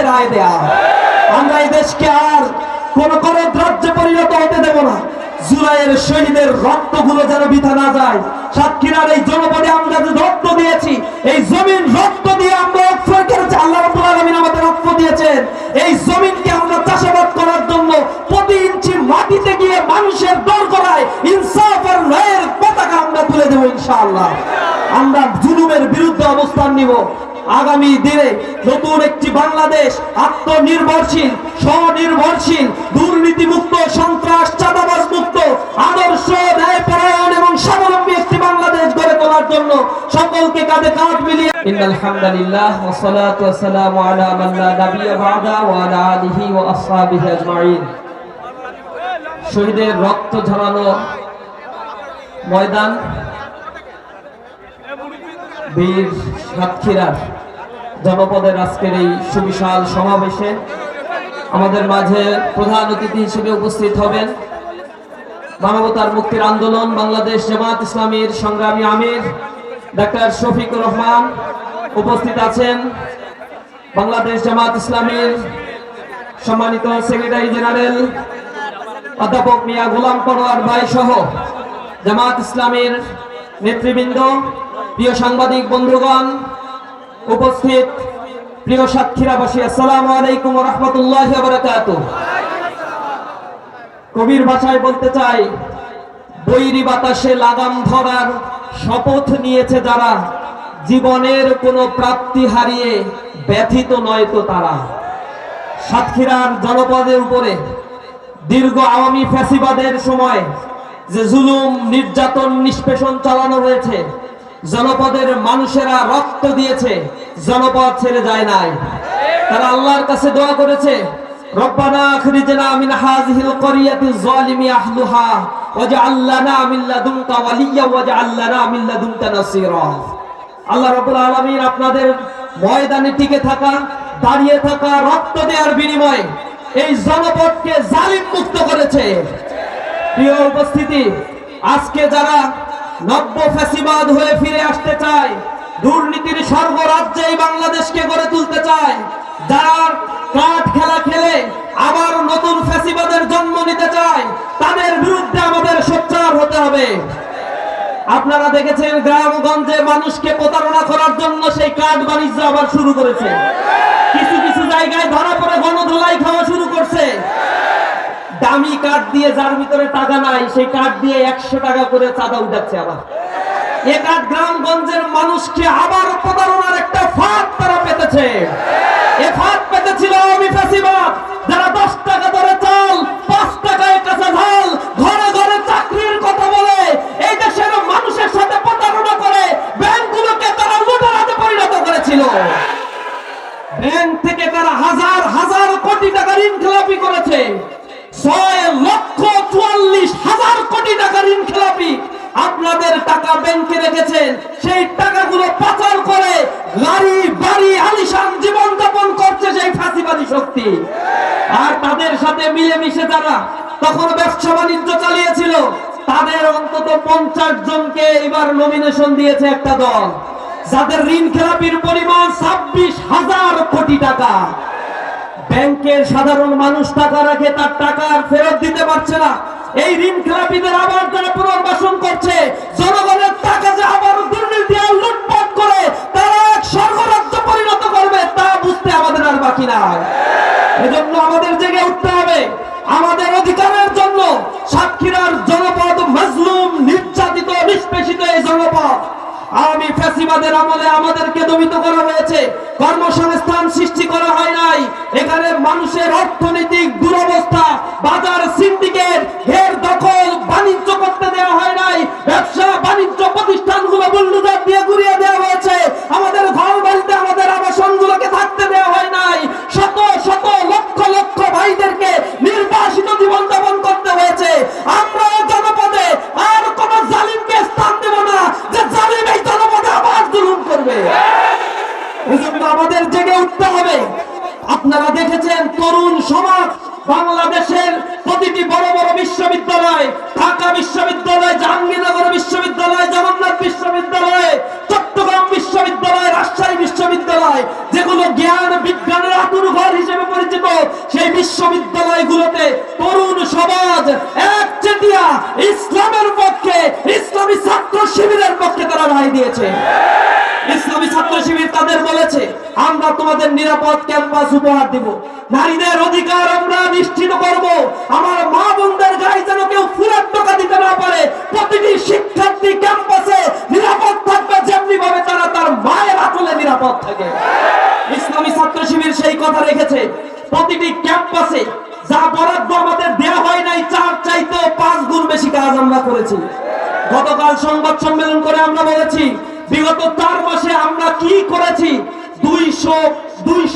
রায় দেয়া। আমরা এই দেশকে আর কোন রাজ্যে পরিণত হতে দেব না। জুলাইয়ের শহীদের রক্তগুলো যেন বৃথা না যায়। সাতক্ষীরার এই জনপদে আমরা যে রক্ত দিয়েছি, এই জমিন রক্ত দিয়ে আমরা অক্ষয় করেছি। আল্লাহ রাব্বুল আলামিন আমাদের রক্ত দিয়েছেন। এই জমিনকে আমরা চাষাবাদ করার জন্য প্রতি ইঞ্চি মাটিতে গিয়ে মানুষের দোরগোড়ায় ইনসাফ আর ন্যায়ের পতাকা আমরা তুলে দেব ইনশাআল্লাহ। আমরা জুলুমের বিরুদ্ধে অবস্থান নিব। আগামী দিনে নতুন একটি বাংলাদেশ, আত্মনির্ভরশীল, স্বনির্ভরশীল, দুর্নীতিমুক্ত, সন্ত্রাস চাঁদাবাজ মুক্ত, আদর্শ, ন্যায়পরায়ণ এবং স্বাবলম্বী একটি বাংলাদেশ গড়ে তোলার জন্য সকলকে কাঁধে কাঁধ মিলিয়ে ইন্নাল হামদুলিল্লাহ ওয়া সালাতু ওয়া সালামু আলা মান লা নাবিয়্যা বা'দা ওয়া আলা আলিহি ওয়া আসহাবিহি আজমাইন। শহীদের রক্ত ঝরানো ময়দান বীর সাতক্ষীরার জনপদের আজকের এই সুবিশাল সমাবেশে আমাদের মাঝে প্রধান অতিথি হিসেবে উপস্থিত হবেন মানবতার মুক্তির আন্দোলন বাংলাদেশ জামাত ইসলামীর সংগ্রামী আমির ডাক্তার শফিকুর রহমান। উপস্থিত আছেন বাংলাদেশ জামাত ইসলামীর সম্মানিত সেক্রেটারি জেনারেল অধ্যাপক মিয়া গোলাম পরোয়ার ভাই সহ জামাত ইসলামীর নেতৃবৃন্দ, প্রিয় সাংবাদিক বন্ধুগণ, উপস্থিত প্রিয় সাতক্ষীরাবাসী, আসসালামু আলাইকুম ওয়া রাহমাতুল্লাহি ওয়া বারাকাতুহু। কবির ভাষায় বলতে চাই, বৈরী বাতাসে লাগাম ধরার শপথ নিয়েছে যারা, জীবনের কোনো প্রাপ্তি হারিয়ে ব্যথিত নয় তো তারা। সাতক্ষীরার জনপদের উপরে দীর্ঘ আওয়ামী ফ্যাসিবাদের সময় যে জুলুম, নির্যাতন, নিষ্পেষণ চালানো হয়েছে, জনপদের মানুষেরা রক্ত দিয়েছে, জনপদ ছেড়ে যায় নাই। তারা আল্লাহর কাছে দোয়া করেছে, রব্বানা আখরিজনা মিন হাযিহিল ক্বরিয়াতিজ যালিমি আহলুহা ওয়াজআল লানা মিন লাদুনকা ওয়ালিয়্যা ওয়াজআল লানা মিন লাদুনকা নাসীরা। আল্লাহ রাব্বুল আলামিন আপনাদের ময়দানে টিকে থাকা, দাঁড়িয়ে থাকা, রক্ত দেওয়ার বিনিময়ে এই জনপদকে জালিম মুক্ত করেছে। প্রিয় উপস্থিতি, আজকে যারা নব্য ফ্যাসিবাদ হয়ে ফিরে আসতে চায়, দুর্নীতির স্বর্গরাজ্যে এই বাংলাদেশকে গড়ে তুলতে চায়, যারা কাঠ খেলা খেলে আবার নতুন ফ্যাসিবাদের জন্ম নিতে চায়, তাদের বিরুদ্ধে আমাদের সোচ্চার হতে হবে। আপনারা দেখেছেন গ্রামগঞ্জে মানুষকে প্রতারণা করার জন্য সেই কাঠ বাণিজ্য আবার শুরু করেছে। কিছু কিছু জায়গায় ধরা পড়ে গণধোলাই খাওয়া শুরু করছে। দামি কাঠ দিয়ে, যার ভিতরে টাকা নাই, সেই কাঠ দিয়ে 100 টাকা করে চাঁদা উঠাচ্ছে। আবার এ কাঠ গ্রামগঞ্জের মানুষকে আবার প্রতারণার একটা ফাঁদ তারা পেতেছে। এ ফাঁদ পেতেছিল আওয়ামী ফ্যাসিবাদ, যারা 10 টাকা ধরে চাল, 5 টাকায় কাঁচা ঝাল, ঘরে ঘরে চাকরির কথা বলে এই দেশের মানুষের সাথে প্রতারণা করে ব্যাংকগুলোকে তারা লুটের হাতে পরিণত করেছিল। ব্যাংক থেকে তারা হাজার হাজার কোটি টাকা ঋণ খেলাপি করেছে। 6,44,000 কোটি টাকা ঋণ খেলাপি। আপনাদের টাকা ব্যাংকে রেখেছেন, সেই টাকাগুলো পাচার করে গাড়ি বাড়ি আলিশান জীবন যাপন করছে সেই ফাঁসিবাদী শক্তি। আর তাদের সাথে মিলেমিশে যারা তখন ব্যবসা বাণিজ্য চালিয়েছিল, তাদের অন্তত 50 জনকে এবার নমিনেশন দিয়েছে একটা দল, যাদের ঋণ খেলাপির পরিমাণ 26,000 কোটি টাকা। ব্যাংকের সাধারণ মানুষ টাকা রাখে, তার টাকা আর ফেরত দিতে পারছে না। এই ঋণ খেলাপিদের আবার যারা পুনর্বাসন করছে, জনগণের টাকা যে আবার দুর্নীতি আর লুটপাট করে তারা এক স্বর্গরাজ্য পরিণত করবে, তা বুঝতে আমাদের আর বাকি নাই। এজন্য আমাদের জেগে উঠতে হবে আমাদের অধিকারের জন্য। সাতক্ষীরার জনপদ মাজলুম, নির্যাতিত, নিষ্পেষিত এই জনপদ। আওয়ামী ফ্যাসিবাদের আমলে আমাদেরকে দমিত করা হয়েছে, কর্মসংস্থান সৃষ্টি করা হয় নাই। এখানে মানুষের অর্থনৈতিক দুরবস্থা, বাজার সিন্ডিকেট, ঘের দখল, বাণিজ্য করতে দেওয়া হয় নাই। ব্যবসা বাণিজ্য প্রতিষ্ঠানগুলো বুলডোজার দিয়ে ঘুরিয়ে দেওয়া হয়েছে। আমাদের ঘর বাড়িতে, আমাদের আবাসনগুলোকে থাকতে দেওয়া হয় নাই। শত শত লক্ষ লক্ষ ভাইদেরকে নির্বাসিত জীবন যাপন করতে হয়েছে। আমরা জনপদে আর কোন জালিমকে স্থান দেব না, যে জালিম এই জনপদে আবার জুলুম করবে। এজন্য আমাদের জেগে উঠতে হবে। আপনারা দেখেছেন তরুণ সমাজ বাংলাদেশের প্রতিটি বড় বড় বিশ্ববিদ্যালয়, ঢাকা বিশ্ববিদ্যালয়, জাহাঙ্গীরনগর বিশ্ববিদ্যালয়, জগন্নাথ বিশ্ববিদ্যালয়, চট্টগ্রাম বিশ্ববিদ্যালয়, রাজশাহী বিশ্ববিদ্যালয়, যেগুলো জ্ঞান বিজ্ঞানের আতুরঘর হিসেবে পরিচিত, সেই বিশ্ববিদ্যালয়গুলোতে তরুণ সমাজ একচেটিয়া ইসলামের পক্ষে, ইসলামী ছাত্র শিবিরের পক্ষে তারা রায় দিয়েছে। ইসলামী ছাত্র শিবির তাদের বলেছে, আমরা তোমাদের নিরাপদ ক্যাম্পাস উপহার দিব, নারীদের অধিকার আমরা নিশ্চিত করব, আমার মা বোনদের গায়ে যেন কেউ ফুলের টাকা দিতে না পারে, প্রতিটি শিক্ষার্থী ক্যাম্পাসে নিরাপদ থাকবে যেমনি ভাবে তারা তার মায়ের আঁচলে নিরাপদ থাকে। ইসলামী ছাত্র শিবির সেই কথা রেখেছে। প্রতিটি ক্যাম্পাসে যা বরাদ্দ আমাদের দেওয়া হয় নাই, 4 চাইতেও 5 গুণ বেশি কাজ আমরা করেছি। গতকাল সংবাদ সম্মেলন করে আমরা বলেছি, বিগত 4 মাসে আমরা কি করেছি। 200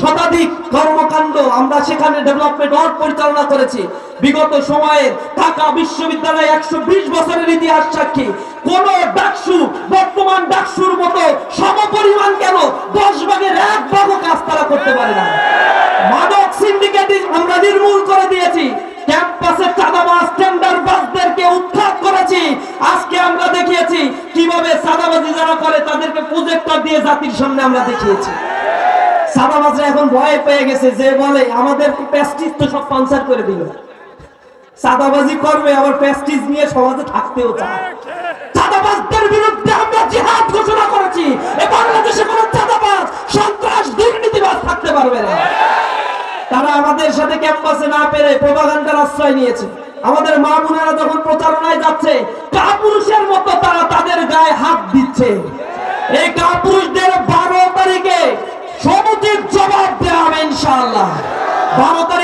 শতাধিক কর্মকাণ্ড আমরা সেখানে ডেভেলপমেন্ট ওয়ার্ক পরিচালনা করেছি। বিগত সময়ে ঢাকা বিশ্ববিদ্যালয় 120 বছরের ইতিহাস সাক্ষী। কোন ডাকসু বর্তমান ডাকসুর মতো সমপরিমাণ কেন 10 ভাগের 1 ভাগও কাজ তারা করতে পারে না। মাদক সিন্ডিকেট আমরা নির্মূল করে দিয়েছি। ক্যাম্পাসে চাঁদাবাজ টেন্ডারবাজদেরকে উৎখাত করেছি। আজকে আমরা দেখিয়েছি কিভাবে চাঁদাবাজি যারা করে তাদেরকে প্রজেক্টর দিয়ে জাতির সামনে আমরা দেখিয়েছি। চাঁদাবাজরা এখন ভয় পেয়ে গেছে, যে বলে আমাদের প্রেস্টিজ তো সব পাঞ্চার করে দিল। চাঁদাবাজি করবে আবার প্রেস্টিজ নিয়ে সমাজে থাকতেও চায়। চাঁদাবাজদের বিরুদ্ধে আমরা জিহাদ ঘোষণা করেছি। এই বাংলাদেশে কোনো চাঁদাবাজ, সন্ত্রাস, দুর্নীতিবাজ থাকতে পারবে না। তারা আমাদের সাথে ক্যাম্পাসে না পেরে প্রোপাগান্ডার আশ্রয় নিয়েছে। আমাদের মা বোনেরা যখন প্রচারণায় যাচ্ছে, কাপুরুষের মতো তারা তাদের গায়ে হাত দিচ্ছে। এই কাপুরুষদের 12 তারিখে সমুচিত জবাব দেওয়া হবে ইনশাআল্লাহ। 12 তারিখ